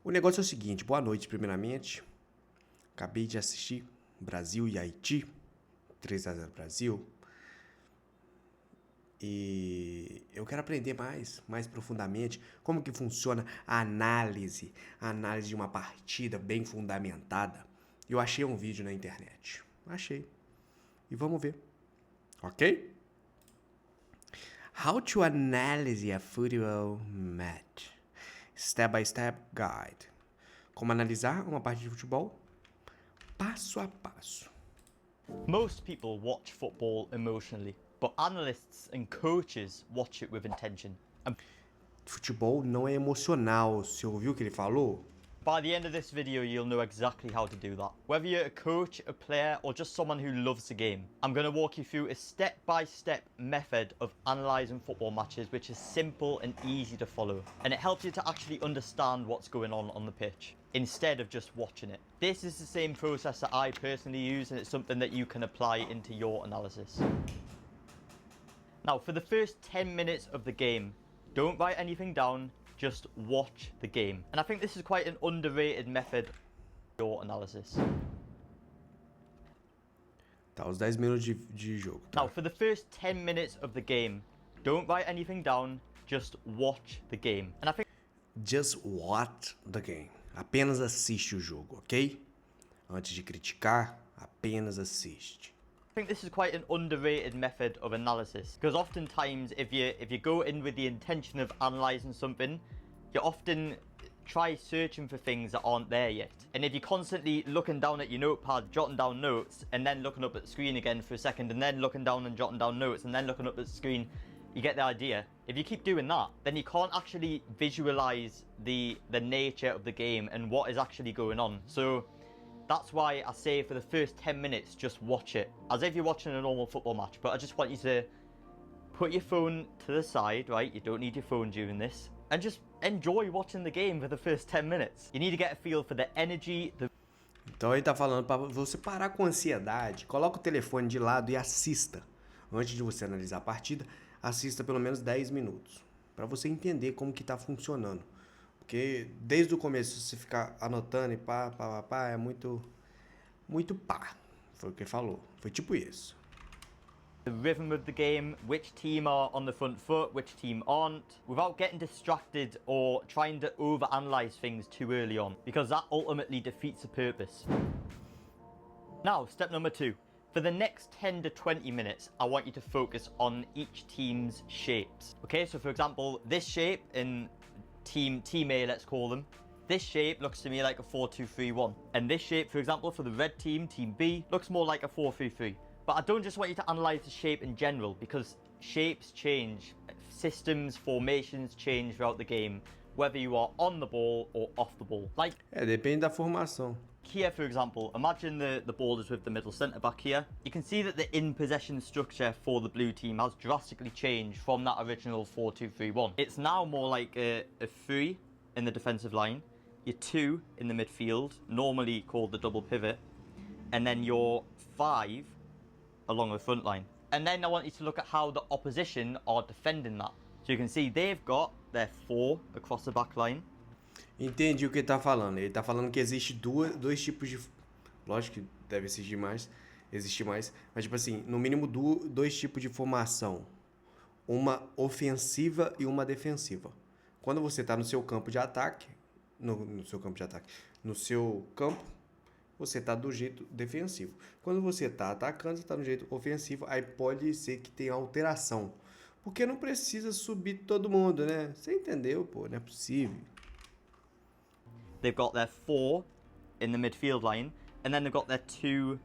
O negócio é o seguinte, boa noite primeiramente. Acabei de assistir Brasil e Haiti, 3-0 Brasil. E eu quero aprender mais profundamente, como que funciona a análise de uma partida bem fundamentada. Eu achei um vídeo na internet. Achei. E vamos ver. Ok? How to analyze a football match. Step by step guide. Como analisar uma partida de futebol passo a passo. Most people watch football emotionally, but analysts and coaches watch it with intention. And Futebol não é emocional. Você ouviu o que ele falou? by the end of this video, you'll know exactly how to do that. Whether you're a coach, a player, or just someone who loves the game, I'm going to walk you through a step-by-step method of analysing football matches, which is simple and easy to follow. And it helps you to actually understand what's going on the pitch, instead of just watching it. This is the same process that I personally use, and it's something that you can apply into your analysis. Now, for the first 10 minutes of the game, don't write anything down, just watch the game. And I think this is quite an underrated method of your analysis. Tá, os 10 minutos de jogo. Tá? Now, for the first 10 minutes of the game, don't write anything down, just watch the game. And I think Just watch the game. Apenas assiste o jogo, ok? Antes de criticar, apenas assiste. this is quite an underrated method of analysis, because oftentimes if you go in with the intention of analysing something, you often try searching for things that aren't there yet. And if you're constantly looking down at your notepad, jotting down notes, and then looking up at the screen again for a second, and then looking down and jotting down notes, and then looking up at the screen, you get the idea. If you keep doing that, then you can't actually visualise the nature of the game and what is actually going on. So that's why I say for the first 10 minutes, just watch it. As if you're watching a normal football match, but I just want you to put your phone to the side, right? You don't need your phone during this. And just enjoy watching the game for the first 10 minutes. You need to get a feel for the energy, Então ele tá falando para você parar com ansiedade, coloca o telefone de lado e assista. Antes de você analisar a partida, assista pelo menos 10 minutos. Para você entender como que tá funcionando. Porque desde o começo você ficar anotando e pá, é muito pá. Foi o que ele falou. Foi tipo isso. the rhythm of the game, which team are on the front foot, which team aren't, without getting distracted or trying to overanalyze things too early on, because that ultimately defeats the purpose. Now, step number 2. For the next 10 to 20 minutes, I want you to focus on each team's shapes. Okay, so for example, this shape in Team A, let's call them, this shape looks to me like a 4-2-3-1. And this shape, for example, for the red team, Team B, looks more like a 4-3-3. But I don't just want you to analyse the shape in general, because shapes change, systems, formations change throughout the game, whether you are on the ball or off the ball. Like Depende da formação. here, for example, imagine the ball is with the middle centre back here. You can see that the in-possession structure for the blue team has drastically changed from that original 4-2-3-1. It's now more like a 3 in the defensive line, your 2 in the midfield, normally called the double pivot, and then your 5 along the front line. And then I want you to look at how the opposition are defending that. So you can see they've got their 4 across the back line. Entendi o que ele tá falando. Ele tá falando que existe dois tipos de... Lógico que deve existir mais. Mas tipo assim, no mínimo dois tipos de formação. Uma ofensiva e uma defensiva. Quando você tá no seu campo de ataque, no seu campo, você tá do jeito defensivo. Quando você tá atacando, você tá no jeito ofensivo. Aí pode ser que tenha alteração. Porque não precisa subir todo mundo, né? Você entendeu, pô? Não é possível. They've got their 4 in the midfield line, and then they've got their 2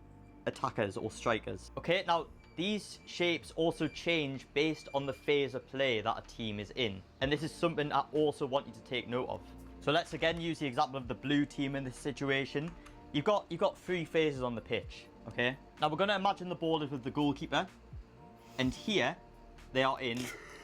attackers or strikers. Okay, now these shapes also change based on the phase of play that a team is in. And this is something I also want you to take note of. So let's again use the example of the blue team in this situation. You've got 3 phases on the pitch, okay? Now we're going to imagine the ball is with the goalkeeper, and here they are in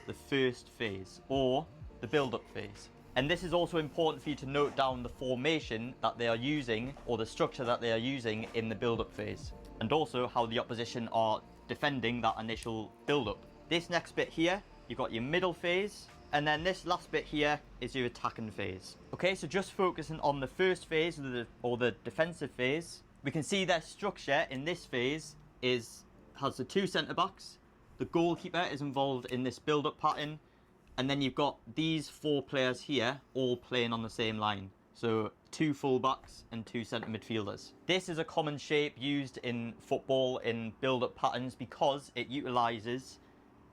the first phase, or the build-up phase. And this is also important for you to note down the formation that they are using, or the structure that they are using in the build-up phase, and also how the opposition are defending that initial build-up. This next bit here, you've got your middle phase, And then this last bit here is your attacking phase. Okay, so just focusing on the first phase, or the defensive phase, we can see their structure in this phase has the 2 centre-backs, the goalkeeper is involved in this build-up pattern, and then you've got these 4 players here all playing on the same line. So 2 full-backs and 2 centre midfielders. This is a common shape used in football in build-up patterns because it utilises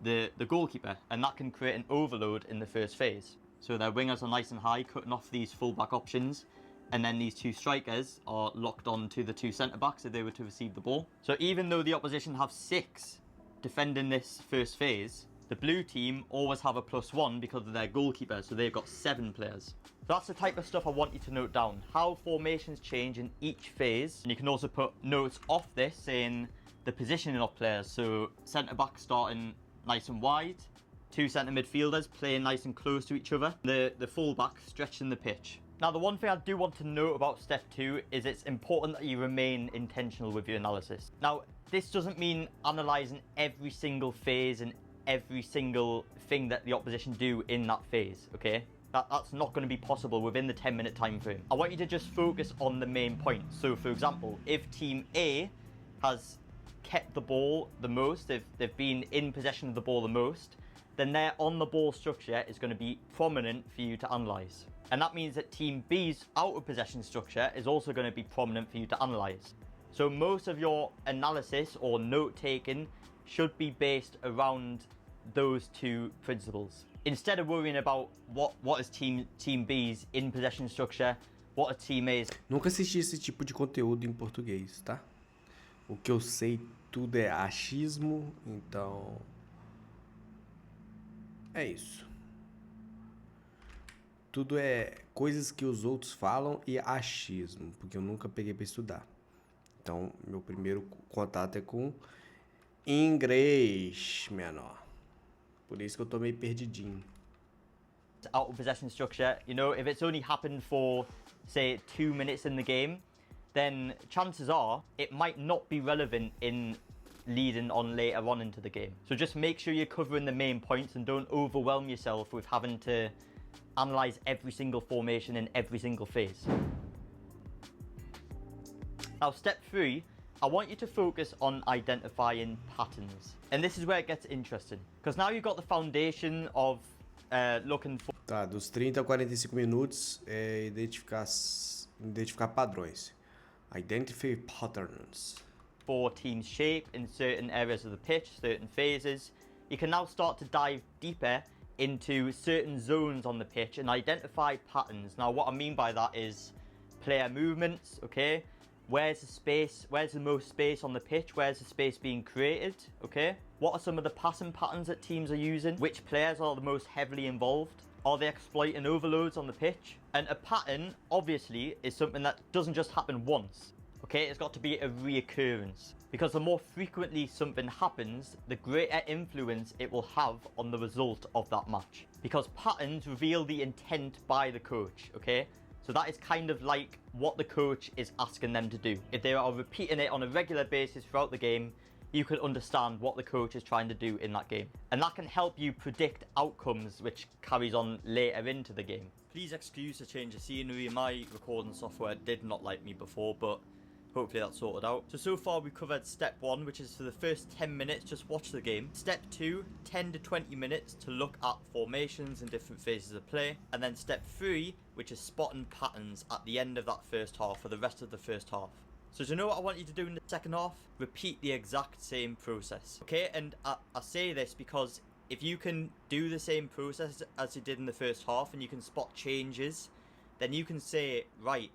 the goalkeeper, and that can create an overload in the first phase. So their wingers are nice and high, cutting off these full-back options, and then these 2 strikers are locked on to the 2 centre-backs if they were to receive the ball. So even though the opposition have 6 defending this first phase, the blue team always have a +1 because of their goalkeeper, so they've got 7 players. So that's the type of stuff I want you to note down, how formations change in each phase. And you can also put notes off this saying the positioning of players, so centre-back starting nice and wide, 2 centre midfielders playing nice and close to each other, the full-back stretching the pitch. Now, the one thing I do want to note about step 2 is it's important that you remain intentional with your analysis. Now, this doesn't mean analysing every single phase and every single thing that the opposition do in that phase, okay? That's not going to be possible within the 10-minute time frame. I want you to just focus on the main points. So, for example, if Team A has kept the ball the most, if they've been in possession of the ball the most, then their on-the-ball structure is going to be prominent for you to analyse. And that means that Team B's out-of-possession structure is also going to be prominent for you to analyse. So most of your analysis or note-taking should be based around those 2 principles. Instead of worrying about what is Team B's in-possession structure, what are Team A's... Nunca assisti esse tipo de conteúdo em português, tá? O que eu sei tudo é achismo, então... É isso. Tudo é coisas que os outros falam e achismo, porque eu nunca peguei para estudar. Então, meu primeiro contato é com inglês, menor. Por isso que eu tô meio perdidinho. Out of possession structure, you know, if it's only happened for, say, 2 minutes in the game, then chances are it might not be relevant in leading on later on into the game. So just make sure you're covering the main points and don't overwhelm yourself with having to analyse every single formation in every single phase. Now, step 3, I want you to focus on identifying patterns. And this is where it gets interesting. Because now you've got the foundation of looking for... Tá, dos 30 a 45 minutos é identificar padrões. Identify patterns. For teams' shape in certain areas of the pitch, certain phases. You can now start to dive deeper into certain zones on the pitch and identify patterns. Now, what I mean by that is player movements, okay? Where's the space? Where's the most space on the pitch? Where's the space being created? Okay. What are some of the passing patterns that teams are using? Which players are the most heavily involved? Are they exploiting overloads on the pitch? And a pattern, obviously, is something that doesn't just happen once. Okay, it's got to be a reoccurrence. Because the more frequently something happens, the greater influence it will have on the result of that match. Because patterns reveal the intent by the coach, okay? So that is kind of like what the coach is asking them to do. If they are repeating it on a regular basis throughout the game, you can understand what the coach is trying to do in that game. And that can help you predict outcomes, which carries on later into the game. Please excuse the change of scenery. My recording software did not like me before, but hopefully that's sorted out. So far we've covered step 1, which is for the first 10 minutes, just watch the game. Step 2, 10 to 20 minutes to look at formations and different phases of play. And then step 3, which is spotting patterns at the end of that first half, for the rest of the first half. So do you know what I want you to do in the second half? Repeat the exact same process. Okay, and I say this because if you can do the same process as you did in the first half and you can spot changes, then you can say, right,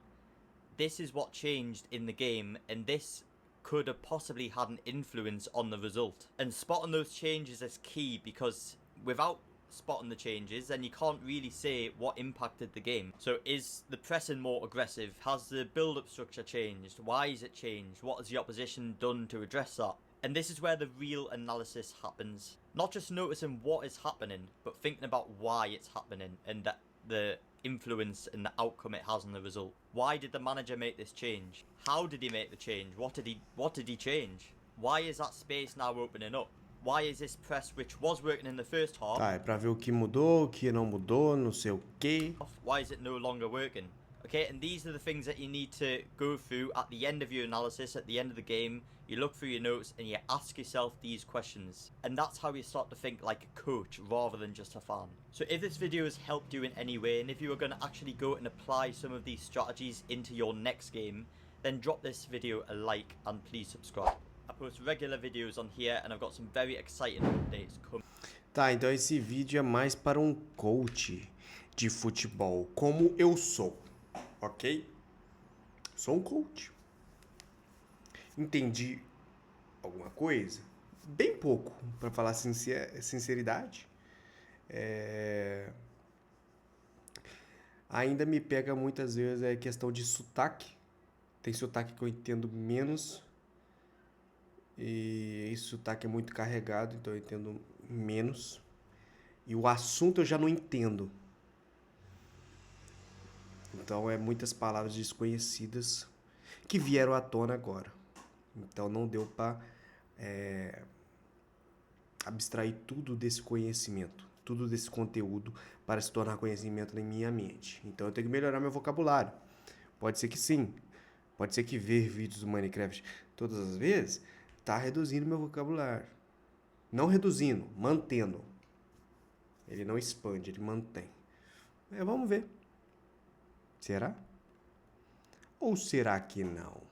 this is what changed in the game and this could have possibly had an influence on the result. And spotting those changes is key, because without spotting the changes, then you can't really say what impacted the game. So is the pressing more aggressive? Has the build-up structure changed? Why is it changed? What has the opposition done to address that? And this is where the real analysis happens. Not just noticing what is happening, but thinking about why it's happening and that the influence and the outcome it has on the result. Why did the manager make this change? How did he make the change? What did he change? Why is that space now opening up? why is this press, which was working in the first half, Tá, é pra ver o que mudou, o que não mudou, não sei o quê. why is it no longer working? Okay, and these are the things that you need to go through at the end of your analysis, at the end of the game. You look through your notes and you ask yourself these questions. And that's how you start to think like a coach rather than just a fan. So if this video has helped you in any way, and if you are going to actually go and apply some of these strategies into your next game, then drop this video a like and please subscribe. I post regular videos on here and I've got some very exciting updates coming. Tá, então esse vídeo é mais para um coach de futebol, como eu sou, ok? Sou um coach. Entendi alguma coisa? Bem pouco, para falar sinceridade. Ainda me pega muitas vezes a questão de sotaque. Tem sotaque que eu entendo menos. E esse sotaque é muito carregado, então eu entendo menos. E o assunto eu já não entendo. Então é muitas palavras desconhecidas que vieram à tona agora. Então não deu para abstrair tudo desse conhecimento, tudo desse conteúdo para se tornar conhecimento na minha mente. Então eu tenho que melhorar meu vocabulário. Pode ser que sim. Pode ser que ver vídeos do Minecraft todas as vezes tá reduzindo meu vocabulário. Não reduzindo, mantendo. Ele não expande, ele mantém. Vamos ver. Será? Ou será que não?